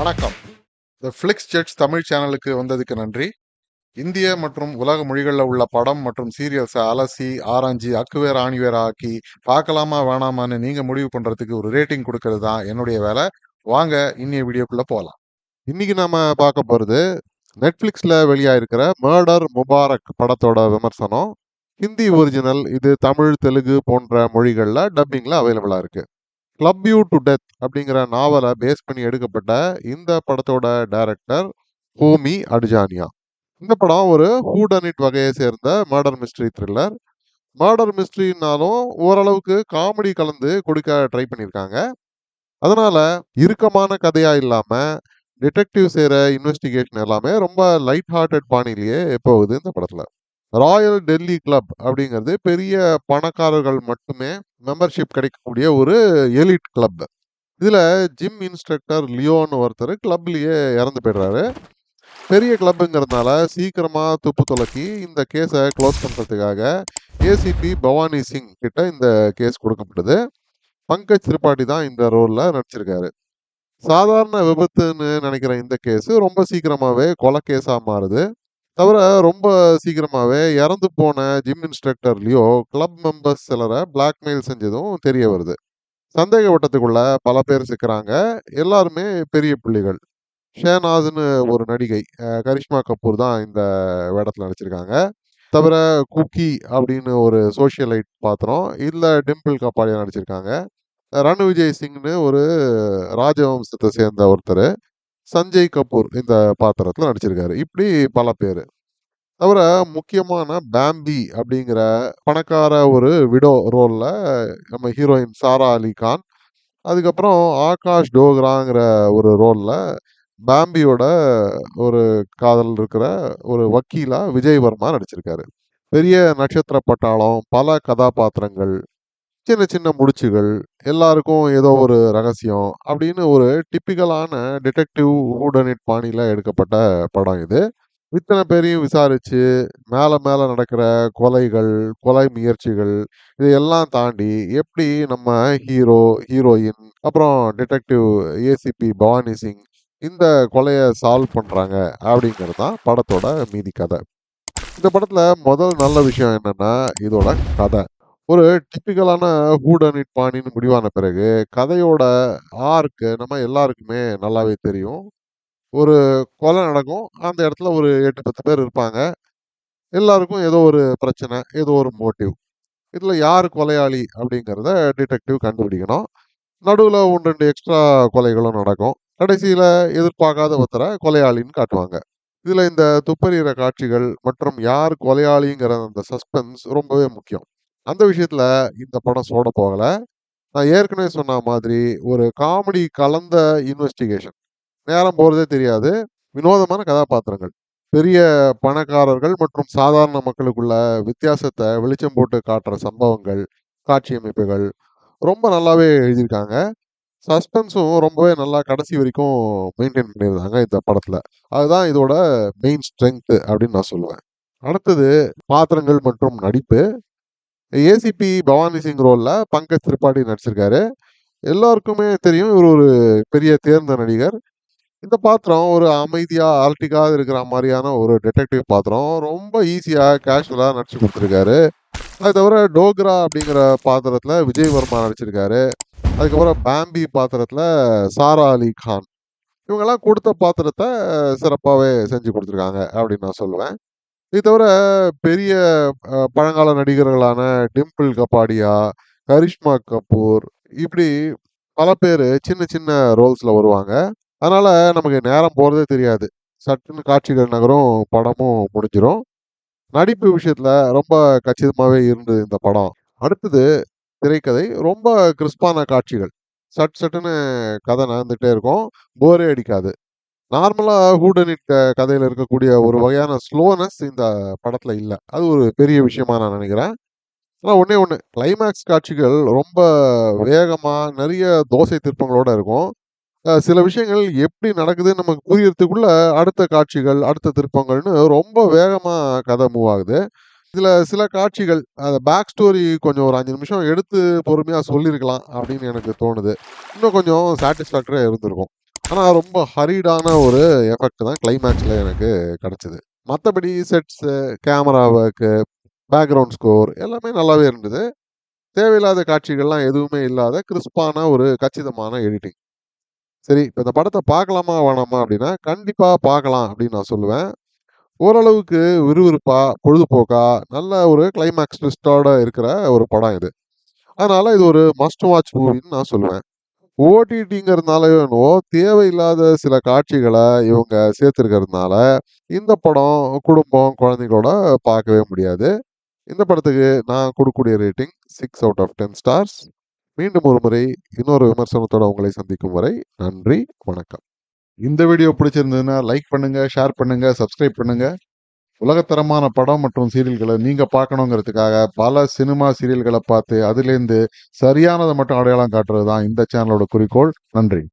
வணக்கம். த ஃபிளிக்ஸ் ஜெட்ஸ் தமிழ் சேனலுக்கு வந்ததுக்கு நன்றி. இந்திய மற்றும் உலக மொழிகளில் உள்ள படம் மற்றும் சீரியல்ஸை அலசி ஆராய்ஞ்சி அக்குவேர் ஆணிவேர் ஆக்கி பார்க்கலாமா வேணாமான்னு நீங்க முடிவு பண்றதுக்கு ஒரு ரேட்டிங் கொடுக்கறது தான் என்னுடைய வேலை. வாங்க இன்னைய வீடியோக்குள்ள போகலாம். இன்னைக்கு நாம பார்க்க போறது நெட்ஃபிளிக்ஸ்ல வெளியாயிருக்கிற மர்டர் முபாரக் படத்தோட விமர்சனம். ஹிந்தி ஒரிஜினல், இது தமிழ், தெலுங்கு போன்ற மொழிகளில் டப்பிங்ல அவைலபிளா இருக்கு. கிளப் யூ டு டெத் அப்படிங்கிற நாவலை பேஸ் பண்ணி எடுக்கப்பட்ட இந்த படத்தோட டைரக்டர் ஹோமி அட்ஜானியா. இந்த படம் ஒரு ஹூடனிட் வகையை சேர்ந்த மர்டர் மிஸ்ட்ரி த்ரில்லர். மர்டர் மிஸ்ட்ரினாலும் ஓரளவுக்கு காமெடி கலந்து கொடுக்க ட்ரை பண்ணியிருக்காங்க. அதனால இறுக்கமான கதையா இல்லாம டிடெக்டிவ் செய்கிற இன்வெஸ்டிகேஷன் எல்லாமே ரொம்ப லைட் ஹார்ட்டட் பாணிலேயே போகுது இந்த படத்துல. ராயல் டெல்லி கிளப் அப்படிங்கிறது பெரிய பணக்காரர்கள் மட்டுமே மெம்பர்ஷிப் கிடைக்கக்கூடிய ஒரு எலிட் கிளப். இதுல ஜிம் இன்ஸ்ட்ரக்டர் லியோன்னு ஒருத்தர் கிளப்லயே இறந்து போயிடுறாரு. பெரிய கிளப்புங்கிறதுனால சீக்கிரமா துப்பு துலக்கி இந்த கேஸை க்ளோஸ் பண்றதுக்காக ஏசிபி பவானி சிங் கிட்ட இந்த கேஸ் கொடுக்கப்படுது. பங்கஜ் திரிபாடி தான் இந்த ரோல்ல நடிச்சிருக்காரு. சாதாரண விபத்துன்னு நினைக்கிற இந்த கேஸ் ரொம்ப சீக்கிரமாவே கொலை கேஸா மாறுது. தவிர ரொம்ப சீக்கிரமாவே இறந்து போன gym instructor Leo club members சிலரை பிளாக்மெயில் செஞ்சதும் தெரிய வருது. சந்தேக வட்டத்துக்குள்ள பல பேர் சிக்கிறாங்க. எல்லாருமே பெரிய புள்ளிகள். ஷேனாஸ்னு ஒரு நடிகை, கரிஷ்மா கபூர் தான் இந்த வேடத்தில் நடிச்சிருக்காங்க. தவிர குக்கி அப்படின்னு ஒரு சோஷியலைட் பாத்திரம் இல்ல டிம்பிள் கபாடியா நடிச்சிருக்காங்க. ரண் விஜய் சிங்னு ஒரு ராஜவம்சத்தை சேர்ந்த ஒருத்தர், சஞ்சய் கபூர் இந்த பாத்திரத்தில் நடிச்சிருக்காரு. இப்படி பல பேர். தவிர முக்கியமான பாம்பி அப்படிங்கிற பணக்கார ஒரு விடோ ரோல்ல நம்ம ஹீரோயின் சாரா அலி கான், அதுக்கப்புறம் ஆகாஷ் டோக்ராங்கிற ஒரு ரோல்ல பாம்பியோட ஒரு காதல் இருக்கிற ஒரு வக்கீலா விஜய் வர்மா நடிச்சிருக்காரு. பெரிய நட்சத்திர பட்டாளம், பல கதாபாத்திரங்கள், சின்ன சின்ன முடிச்சுகள், எல்லாருக்கும் ஏதோ ஒரு ரகசியம் அப்படின்னு ஒரு டிப்பிக்கலான டிடெக்டிவ் ஹூடனிட் பாணியில எடுக்கப்பட்ட படம் இது. இத்தனை பேரையும் விசாரிச்சு மேல மேல நடக்கிற கொலைகள், கொலை முயற்சிகள் இதையெல்லாம் தாண்டி எப்படி நம்ம ஹீரோ, ஹீரோயின், அப்புறம் டிடெக்டிவ் ஏசிபி பவானி சிங் இந்த கொலையை சால்வ் பண்றாங்க அப்படிங்கிறது தான் படத்தோட மீதி கதை. இந்த படத்துல முதல் நல்ல விஷயம் என்னன்னா இதோட கதை. ஒரு டிப்பிக்கலான ஹூடனிட் பாணின்னு முடிவான பிறகு கதையோட ஆர்க்கு நம்ம எல்லாருக்குமே நல்லாவே தெரியும். ஒரு கொலை நடக்கும். அந்த இடத்துல ஒரு 8, 10 பேர் இருப்பாங்க. எல்லாருக்கும் ஏதோ ஒரு பிரச்சனை, ஏதோ ஒரு மோட்டிவ். இதுல யார் கொலையாளி அப்படிங்கிறத டிடெக்டிவ் கண்டுபிடிக்கணும். நடுவுல 1, 2 எக்ஸ்ட்ரா கொலைகளும் நடக்கும். கடைசியில எதிர்பார்க்காத ஒருத்தரை கொலையாளின்னு காட்டுவாங்க. இதுல இந்த துப்பறிகிற காட்சிகள் மற்றும் யார் கொலையாளிங்கிற அந்த சஸ்பென்ஸ் ரொம்பவே முக்கியம். அந்த விஷயத்துல இந்த படம் சோட போகல. நான் ஏற்கனவே சொன்ன மாதிரி ஒரு காமெடி கலந்த இன்வெஸ்டிகேஷன். நேரம் போறதே தெரியாது. வினோதமான கதாபாத்திரங்கள். பெரிய பணக்காரர்கள் மற்றும் சாதாரண மக்களுக்குள்ள வித்தியாசத்தை வெளிச்சம் போட்டு காட்டுற சம்பவங்கள், காட்சி அமைப்புகள் ரொம்ப நல்லாவே எழுதியிருக்காங்க. சஸ்பென்ஸும் ரொம்பவே நல்லா கடைசி வரைக்கும் மெயின்டைன் பண்ணியிருந்தாங்க இந்த படத்துல. அதுதான் இதோட மெயின் ஸ்ட்ரென்த் அப்படின்னு நான் சொல்லுவேன். அடுத்தது பாத்திரங்கள் மற்றும் நடிப்பு. ஏசிபி பவானி சிங் ரோல்ல பங்கஜ் திரிபாடி நடிச்சிருக்காரு. எல்லாருக்குமே தெரியும் இவர் ஒரு பெரிய தேர்ந்த நடிகர். இந்த பாத்திரம் ஒரு அமைதியா, ஆல்டிக்கா இருக்கிற மாரியான ஒரு டிடெக்டிவ் பாத்திரம். ரொம்ப ஈஸியா, கேஷுவலா நடிச்சு குடுத்துருக்காரு. அது தவிர டோக்ரா அப்படிங்கிற பாத்திரத்துல விஜய் வர்மா நடிச்சிருக்காரு. அதுக்கப்புறம் பாம்பி பாத்திரத்துல சாரா அலி கான். இவங்கெல்லாம் கொடுத்த பாத்திரத்த சிறப்பாவே செஞ்சு குடுத்துருக்காங்க அப்படின்னு நான் சொல்லுவேன். இது தவிர பெரிய பழங்கால நடிகர்களான டிம்பிள் கபாடியா, கரிஷ்மா கபூர் இப்படி பல பேரு சின்ன சின்ன ரோல்ஸ்ல வருவாங்க. அதனால நமக்கு நேரம் போறதே தெரியாது. சட்டுன்னு காட்சிகள் நகரும், படமும் முடிஞ்சிரும். நடிப்பு விஷயத்துல ரொம்ப கச்சிதமாவே இருந்தது இந்த படம். அடுத்தது திரைக்கதை. ரொம்ப கிறிஸ்பான காட்சிகள். சட் சட்டுன்னு கதை நகர்ந்துட்டே இருக்கும். போரே அடிக்காது. நார்மலா ஹூடனிட் கதையில இருக்கக்கூடிய ஒரு வகையான ஸ்லோனஸ் இந்த படத்துல இல்ல. அது ஒரு பெரிய விஷயமா நான் நினைக்கிறேன். ஆனா ஒண்ணே ஒண்ணு, கிளைமாக்ஸ் காட்சிகள் ரொம்ப வேகமா நெறைய தோசை திருப்பங்களோட இருக்கும். சில விஷயங்கள் எப்படி நடக்குதுன்னு நமக்கு புரியறதுக்குள்ள அடுத்த காட்சிகள், அடுத்த திருப்பங்கள்னு ரொம்ப வேகமா கதை மூவ் ஆகுது. இதுல சில காட்சிகள் அந்த பேக் ஸ்டோரி கொஞ்சம் ஒரு 5 நிமிஷம் எடுத்து பொறுமையா சொல்லியிருக்கலாம் அப்படின்னு எனக்கு தோணுது. இன்னும் கொஞ்சம் சாட்டிஸ்ஃபேக்டரியா இருந்திருக்கும். ஆனால் ரொம்ப ஹரிடான ஒரு எஃபெக்ட் தான் கிளைமேக்ஸில் எனக்கு கிடச்சிது. மற்றபடி sets, camera work, background score எல்லாமே நல்லாவே இருந்தது. தேவையில்லாத காட்சிகள்லாம் எதுவுமே இல்லாத கிறிஸ்பான ஒரு கச்சிதமான எடிட்டிங். சரி, இப்போ இந்த படத்தை பார்க்கலாமா வேணாமா அப்படின்னா கண்டிப்பாக பார்க்கலாம் அப்படின்னு நான் சொல்லுவேன். ஓரளவுக்கு விறுவிறுப்பா, பொழுதுபோக்கா, நல்ல ஒரு கிளைமேக்ஸ் ட்விஸ்டோட இருக்கிற ஒரு படம் இது. அதனால இது ஒரு மஸ்ட் வாட்ச் மூவின்னு நான் சொல்லுவேன். ஓடிடிங்கிறதுனாலயோ என்னவோ தேவையில்லாத சில காட்சிகள இவங்க சேர்த்திருக்கிறதுனால, இந்த படம் குடும்பம், குழந்தைகளோட பார்க்கவே முடியாது. இந்த படத்துக்கு நான் குடுக்கக்கூடிய ரேட்டிங் 6 அவுட் ஆஃப் 10 ஸ்டார்ஸ். மீண்டும் ஒரு முறை இன்னொரு விமர்சனத்தோட உங்களை சந்திக்கும் வரை நன்றி, வணக்கம். இந்த வீடியோ பிடிச்சிருந்ததுன்னா லைக் பண்ணுங்க, ஷேர் பண்ணுங்க, சப்ஸ்கிரைப் பண்ணுங்க. உலகத்தரமான படம் மற்றும் சீரியல்களை நீங்க பார்க்கணுங்கிறதுக்காக பல சினிமா சீரியல்களை பார்த்து அதிலேருந்து சரியானதை மட்டும் அடையாளம் காட்டுறது தான் இந்த சேனலோட குறிக்கோள். நன்றி.